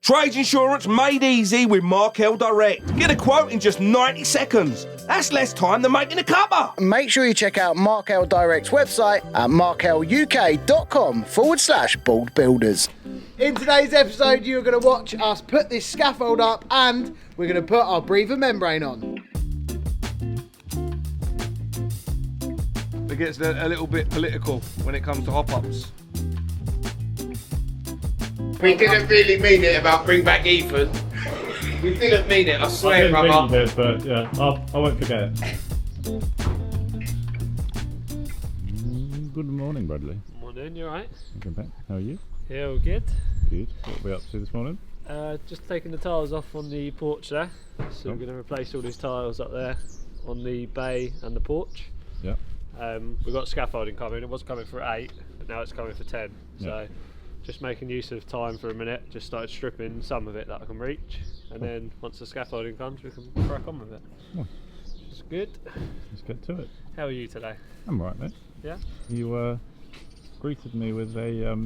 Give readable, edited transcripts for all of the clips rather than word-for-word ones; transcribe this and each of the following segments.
Trades insurance made easy with Markel Direct. Get a quote in just 90 seconds. That's less time than making a cuppa. Make sure you check out Markel Direct's website at markeluk.com/board builders. In today's episode, you're going to watch us put this scaffold up and we're going to put our breather membrane on. It gets a little bit political when it comes to hop-ups. We didn't really mean it about bring back Ethan. We didn't mean it, I swear, brother. I didn't mean it, but yeah, I won't forget it. Good morning, Bradley. Morning, you alright? Welcome back. How are you? Yeah, all good. Good. What are we up to this morning? Just taking the tiles off on the porch there. So we're going to replace all these tiles up there on the bay and the porch. Yeah. We've got scaffolding coming. It was coming for 8, but now it's coming for 10. So Yeah. just making use of time for a minute. Just started stripping some of it that I can reach, and then once the scaffolding comes, we can crack on with it. Oh. It's good. Let's get to it. How are you today? I'm alright, mate. Yeah. You greeted me with a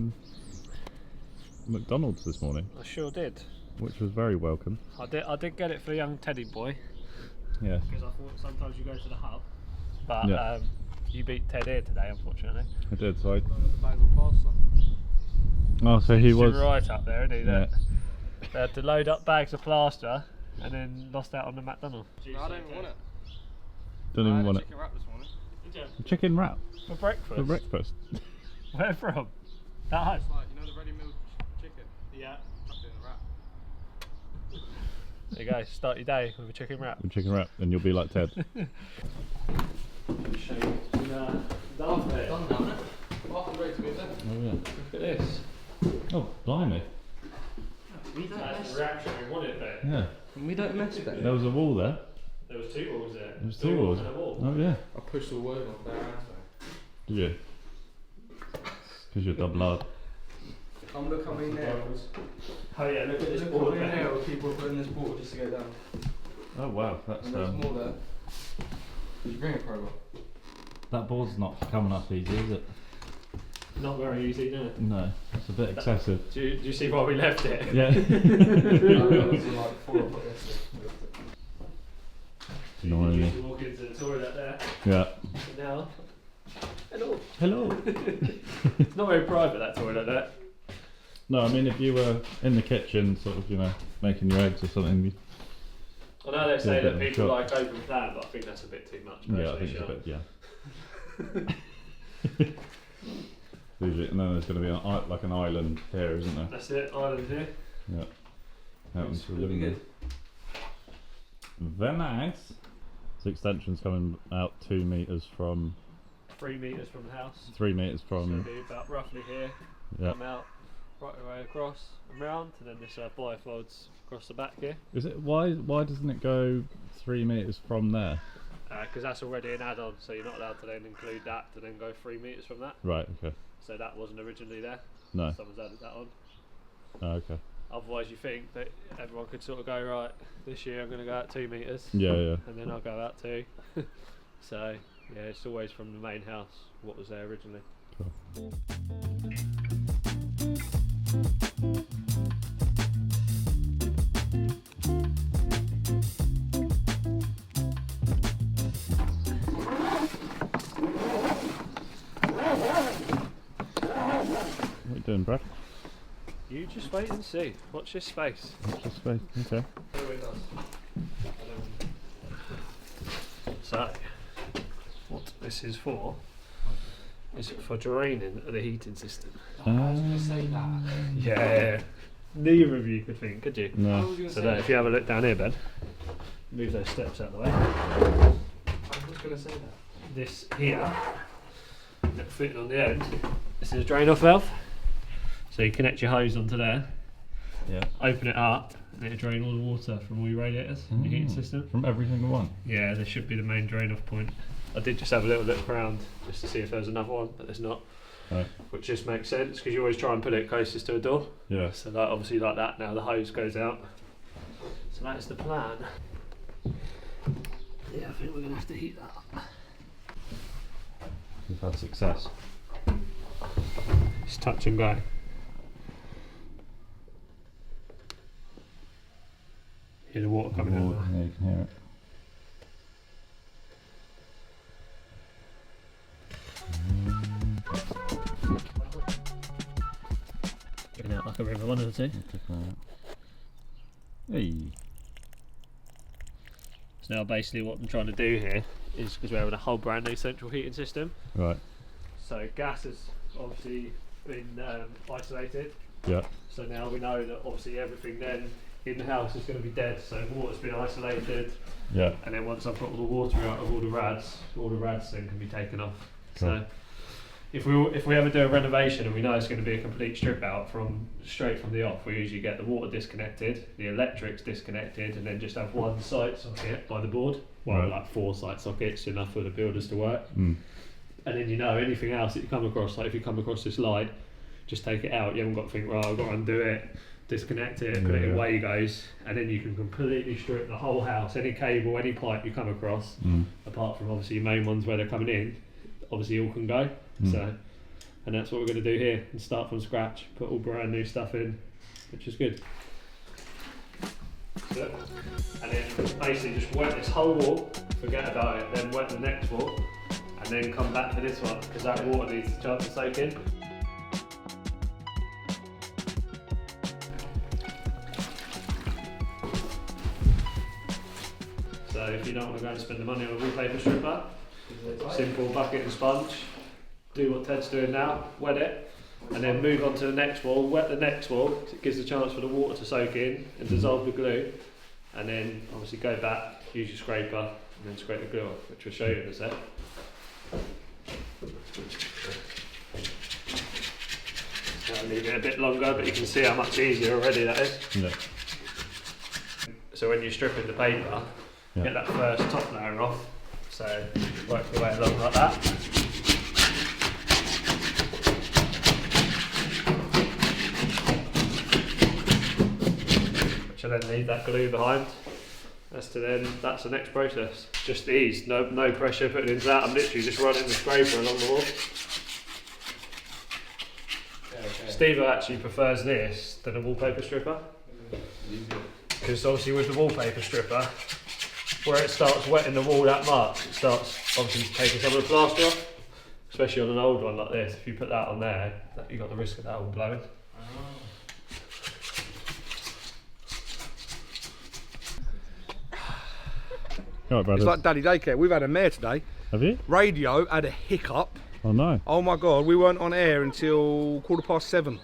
McDonald's this morning, I sure did. which was very welcome. I did get it for the young Teddy boy, Yeah. because I thought sometimes you go to the hub, but Yeah. you beat Ted here today, unfortunately. I did. So I. Basil pasta. Oh, so he was. right up there, isn't he? Yeah. They had to load up bags of plaster and then lost out on the McDonald's. No, I don't even want it. Don't even want it. Chicken wrap this morning. Chicken wrap For breakfast? for breakfast. Where from? At home? It's like, you know the ready-meal chicken? Yeah. Wrapped it in a wrap. There you go, start your day with a chicken wrap. With chicken wrap, and you'll be like Ted. Show you. Done there. Done now, isn't it? After ready to be there. Oh yeah. Look at this. Oh, blimey. That's the reaction we wanted there. Yeah. We don't mess with that. There was a wall there. There was 2 walls there. There was 2 walls. And a wall. Oh yeah. I pushed the word off their hands, Did you? Because you're double hard. Come look at me now. Oh yeah, look at this Look board at me there. now, we'll keep on putting this board just to go down. Oh wow, that's And there's more there. Did you bring it, Provo? that board's not coming up easy, is it? Not very easy, no. No, it's a bit excessive. Do you see why we left it? Yeah. Like 4 o'clock yesterday. You Annoying. used to walk into the toilet there. Yeah. And now, hello. Hello. It's not very private, that toilet there. No, I mean if you were in the kitchen, sort of, making your eggs or something. I know they say Yeah, that bit of a people shock. like open plan, but I think that's a bit too much. Yeah, I personally, think it's a Sean. bit. Yeah. Usually, and then there's going to be like an island here, isn't there? That's it, island here. Yeah. Out into the living room. Very nice. The extension's coming out 2 meters from 3 metres from the house. 3 meters So it'll from. be about roughly here. Yeah. Come out right away across and round, and then this bifolds across the back here. Is it why doesn't it go 3 meters from there? Because that's already an add-on, so you're not allowed to then include that to then go 3 metres from that. Right. Okay. So that wasn't originally there. No. Someone's added that on. Oh, okay. Otherwise, you think that everyone could sort of go, right, this year I'm going to go out 2 metres. Yeah. Yeah. And then I'll go out 2. So, yeah, it's always from the main house, what was there originally. Cool. What are you doing, Brad? You just wait and see. Watch this space. Watch this space. Okay. So, what this is for is for draining the heating system. Say that. Yeah. Neither of you could think, could you? No. So then, if you have a look down here, Ben, move those steps out of the way. I was going to say that. This here, fitting on the end, this is a drain off valve. So you connect your hose onto there, Yeah. open it up, and it'll drain all the water from all your radiators and your heating system. From every single one. Yeah, there should be the main drain off point. I did just have a little look around just to see if there was another one, but there's not. Right. Which just makes sense because you always try and put it closest to a door. Yeah. So like, obviously like that now the hose goes out. So that's the plan. Yeah, I think we're going to have to heat that up. We've had success. It's touch and go. Hear the water coming in. Yeah, you can hear it. Getting out like a river, one of the two. Hey. So now basically what I'm trying to do here is, because we're having a whole brand new central heating system, Right. so gas has obviously been isolated. Yeah. So now we know that obviously everything then in the house is going to be dead, so water's been isolated, Yeah. and then once I've got all the water out of all the rads then can be taken off. Cool. So if we ever do a renovation and we know it's going to be a complete strip out straight from the off, we usually get the water disconnected, the electrics disconnected, and then just have one site socket by the board. Well, Right. like 4 site sockets, enough for the builders to work. Mm. And then anything else that you come across, like if you come across this light, just take it out. You haven't got to think, right, I've got to undo it, disconnect it, put it away goes, and then you can completely strip the whole house, any cable, any pipe you come across, apart from obviously your main ones where they're coming in, obviously all can go. So, and that's what we're going to do here, and start from scratch, put all brand new stuff in, which is good. So, and then basically just wet this whole wall, forget about it, then wet the next wall, and then come back to this one, because that water needs a chance to soak in. So if you don't want to go and spend the money on a wallpaper stripper, simple bucket and sponge, do what Ted's doing now, wet it, and then move on to the next wall, wet the next wall, it gives the chance for the water to soak in and dissolve the glue, and then obviously go back, use your scraper, and then scrape the glue off, which we'll show you in a sec. That'll leave it a bit longer, but you can see how much easier already that is. Yeah. So when you're stripping the paper, get that first top layer off, so work your way along like that. Which will then leave that glue behind. That's the next process. Just ease, no pressure putting into that. I'm literally just running the scraper along the wall. Steve actually prefers this than a wallpaper stripper. Because obviously with the wallpaper stripper, where it starts wetting the wall that much, it starts obviously taking some of the plaster off. Especially on an old one like this, if you put that on there, you've got the risk of that all blowing. All right, brothers. It's like Daddy Daycare. We've had a mare today. Have you? Radio had a hiccup. Oh no. Oh my God, we weren't on air until 7:15.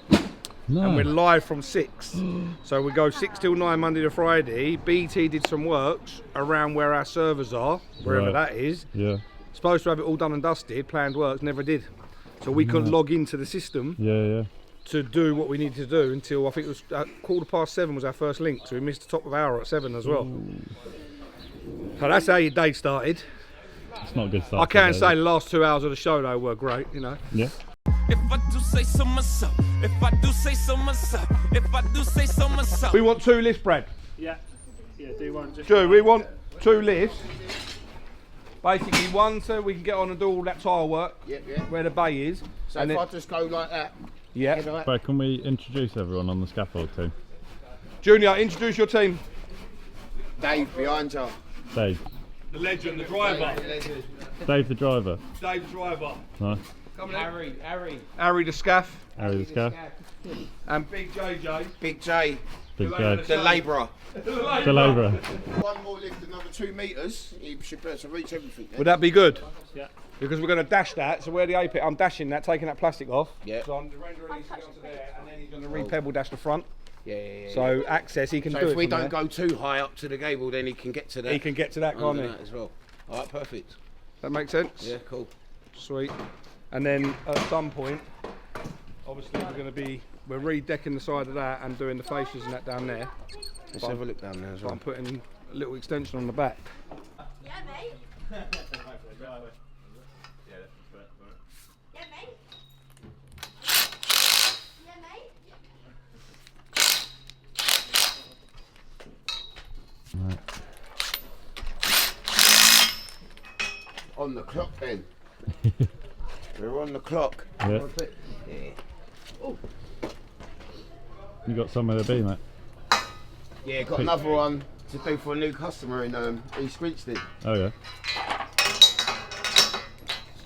No. And we're live from 6. So we go 6 till 9 Monday to Friday. BT did some works around where our servers are, wherever Right. that is. Yeah. Supposed to have it all done and dusted, planned works, never did. So we couldn't log into the system Yeah. to do what we needed to do until I think it was 7:15 was our first link. So we missed the top of hour at 7 as well. So that's how your day started. It's not a good start. I can today, say the last 2 hours of the show though were great, you know. Yeah. If I do say so myself, if I do say so myself, if I do say so myself. We want 2 lifts, Brad. Yeah, do one just. Joe, we want 2 lifts. Basically one so we can get on and do all that tile work where the bay is. So and if then, I just go like that, yeah. But can we introduce everyone on the scaffold team? Junior, introduce your team. Dave behind you. Dave. The legend, the driver. Dave the driver. Dave driver. Nice. Harry the scaff. Harry the scaff. And Big JJ. Big J, Big J. the labourer. The labourer. One more lift, another 2 metres. He should be able to reach everything. Would that be good? Yeah. Because we're going to dash that, so where the apex, I'm dashing that, taking that plastic off. Yeah. So I'm rendering it onto there, and then he's going to re-pebble dash the front. Yeah. So access, he can So do it if we from don't there. go too high up to the gable, then he can get to that. He can get to that, can't under he? that as well. All right, perfect. That makes sense? Yeah, cool. Sweet. And then at some point, obviously we're re-decking the side of that and doing the fascias and that down there. Let's have a look down there as well. I'm putting a little extension on the back. Yeah, mate. Yeah, mate. Yeah, mate. On the clock then. We're on the clock. Yeah. You got somewhere to be, mate. Yeah, got another one to do for a new customer in East Grinstead. Oh yeah.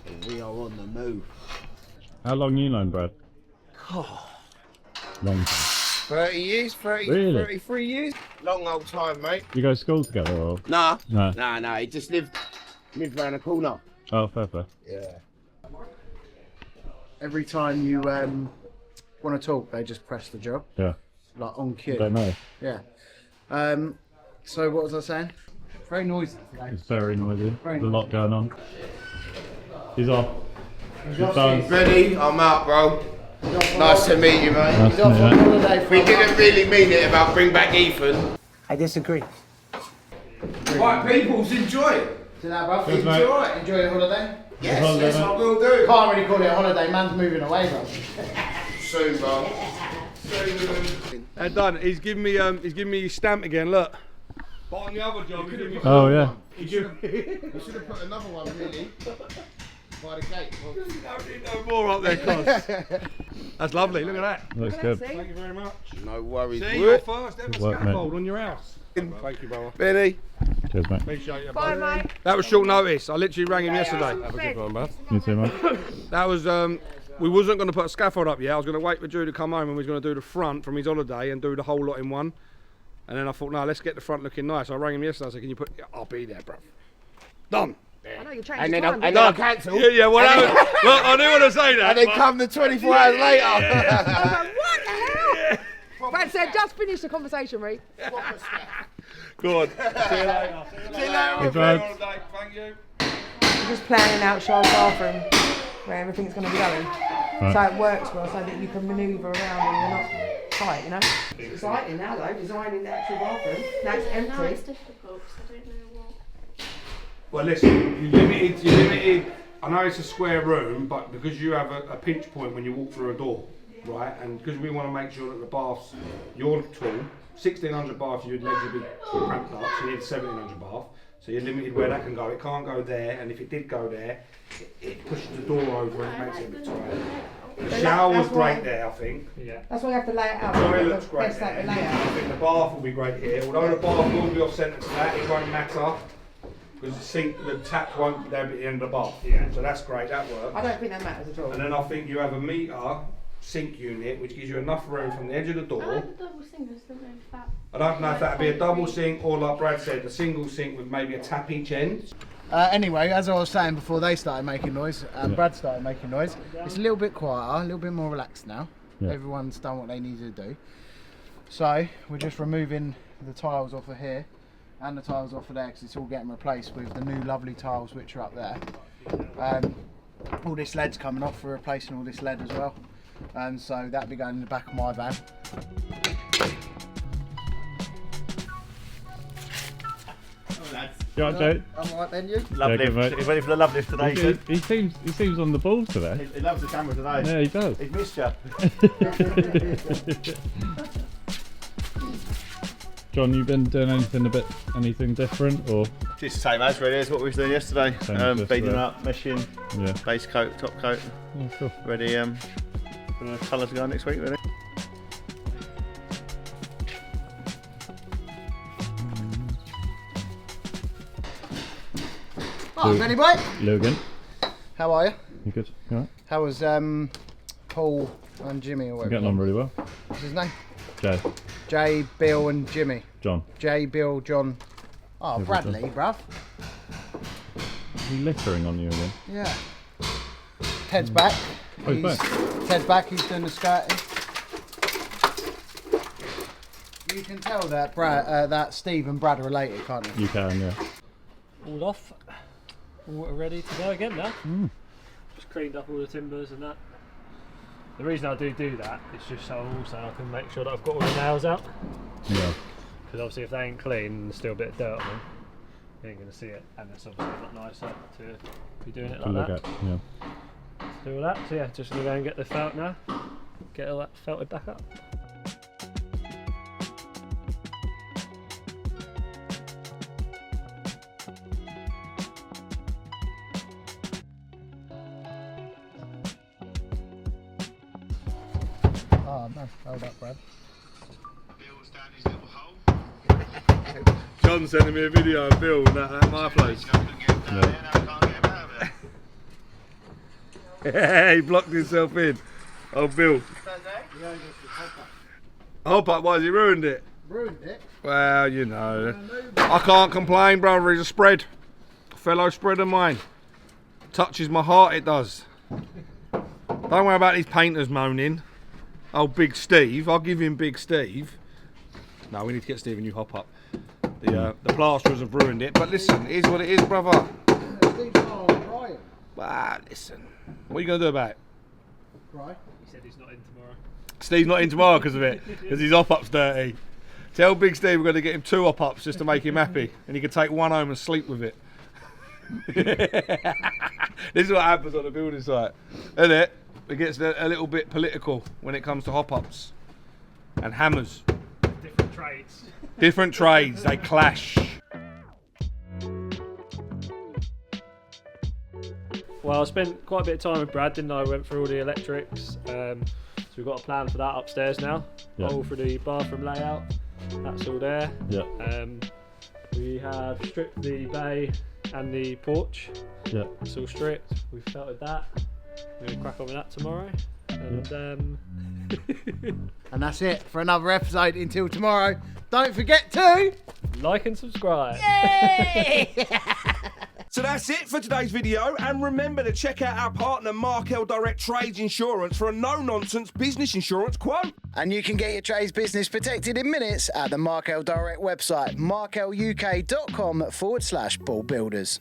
So we are on the move. How long you known Brad? Long time. 30 years, 30, Really? 33 years. Long old time, mate. You go to school together or? Nah, No. nah, he just lived round the corner. Oh, fair. Yeah. Every time you want to talk, they just press the job, Yeah. like on cue. Don't know. Yeah. So what was I saying? Very noisy today. It's very noisy. Very There's a lot going on. He's off. He's He's off. done. Ready? I'm out, bro. Nice to meet you, mate. Nice He's to off meet on you. holiday. We didn't really mean it about bring back Ethan. I disagree. Right, peoples, enjoy it. See that, bro? Cheers, mate. Enjoy your holiday. Yes, holiday, yes, mate. I will do. Can't really call it a holiday. Man's moving away, bro. Soon, bro. Done. He's giving me his stamp again. Look. But on the other job, he gave me. Oh yeah. You should have put another one, really, by the gate. Don't need no more up there, cuz. That's lovely. Look at that. Looks good. Thank you very much. No worries. See, your first ever Good work, scaffold on your house. Thank you, brother. Benny. Cheers, mate. Appreciate you. Bye, mate. That was short notice. I literally rang him yesterday. Have a good one, bud. You too, mate. That was we wasn't going to put a scaffold up yet. I was going to wait for Drew to come home and we was going to do the front from his holiday and do the whole lot in one. And then I thought, no, let's get the front looking nice. I rang him yesterday. I said, can you put? Yeah, I'll be there, bro. Done. I know you changed And your then, time. and then I cancelled. Yeah, well, look, I didn't want to say that. And then but- come the 24 hours later. I was like, what the hell? Brad said, just finish the conversation, Reed. Go on. See you later. See you later. Good vibes. Holiday. Thank you. We're just planning out Charles' bathroom where everything's going to be going. Right. So it works well so that you can manoeuvre around and you're not tight, you know? It's exciting now though, designing the actual bathroom. Now it's empty. No, it's difficult because I don't know what. Well, listen, you're limited. I know it's a square room, but because you have a pinch point when you walk through a door, right? And because we want to make sure that the baths, you're tall, 1600 bath, you'd legs would be cramped up, so you need 1700 bath. So you're limited where that can go. It can't go there, and if it did go there, it pushes the door over and it makes it a bit tight. The shower's That's why- great there, I think. Yeah. That's why you have to lay it out. The toilet's great Best there. like the layout. I think the bath will be great here. Although the bath will be off centre to that, it won't matter. Because the tap won't be there at the end of the bath. Yeah. So that's great, that works. I don't think that matters at all. And then I think you have a metre sink unit, which gives you enough room from the edge of the I door. like the double sink, I just don't know if that. I don't know if that'd be a double sink or, like Brad said, a single sink with maybe a tap each end. Anyway, as I was saying before they started making noise, Brad started making noise, it's a little bit quieter, a little bit more relaxed now. Yeah. Everyone's done what they needed to do. So we're just removing the tiles off of here and the tiles off of there because it's all getting replaced with the new lovely tiles which are up there. All this lead's coming off, we're replacing all this lead as well. And so that'll be going in the back of my van. You alright, Joe? I'm alright then, you? Yeah, good, mate. He's ready for the love lift today. He seems on the ball today. He loves the camera today. Yeah, he does. He's missed you. John, you been doing anything different or? Just the same as really as what we was doing yesterday. Same as Beading yesterday. up, meshing, Yeah. base coat, top coat. Yeah, cool. Ready for the colours to go next week, really. Oh, Benny boy! Logan, How are you? you good? You alright? How was Paul and Jimmy or I'm whatever? getting on really well. What's his name? Jay, Jay, Bill and Jimmy. John, Jay, Bill, John. Oh, Yeah, Bradley, bruv. are you littering on you again? Yeah. Ted's back. Oh, he's back. Ted's back, he's doing the skirting. You can tell that that Steve and Brad are related, can't you? You can, yeah. All off. All ready to go again now. Just cleaned up all the timbers and that. The reason I do that is just so also I can make sure that I've got all the nails out. Yeah. Because obviously if they ain't clean and there's still a bit of dirt on them, you ain't going to see it. And it's obviously not nicer to be doing it To like look that. at, yeah. To do all that. So yeah, just going to go and get the felt now. Get all that felted back up. Oh, no. Hold up, Brad. Bill's down his little hole. John's sending me a video of Bill at my place. He blocked himself in. Oh, Bill. Oh, but why has he ruined it? Ruined it? Well, you know. I can't complain, brother. He's a spread. A fellow spread of mine. Touches my heart, it does. Don't worry about these painters moaning. Oh, Big Steve. I'll give him Big Steve. No, we need to get Steve a new hop up. The plasterers have ruined it. But listen, it is what it is, brother. Ah, listen. What are you going to do about it? Right. He said he's not in tomorrow. Steve's not in tomorrow because of it. Because his hop-up's dirty. Tell Big Steve we're going to get him 2 hop-ups just to make him happy. And he can take one home and sleep with it. This is what happens on a building site. Isn't it? It gets a little bit political when it comes to hop-ups. And hammers. Different trades. Different trades, they clash. Well, I spent quite a bit of time with Brad, didn't I? Went through all the electrics. So we've got a plan for that upstairs now. Yeah. All for the bathroom layout. That's all there. Yeah. We have stripped the bay and the porch. Yeah. It's all stripped. We've felted that. We're going to crack on with that tomorrow. And And that's it for another episode. Until tomorrow, don't forget to like and subscribe. So that's it for today's video, and remember to check out our partner Markel Direct Trades Insurance for a no-nonsense business insurance quote. And you can get your trades business protected in minutes at the Markel Direct website, markeluk.com/ball builders.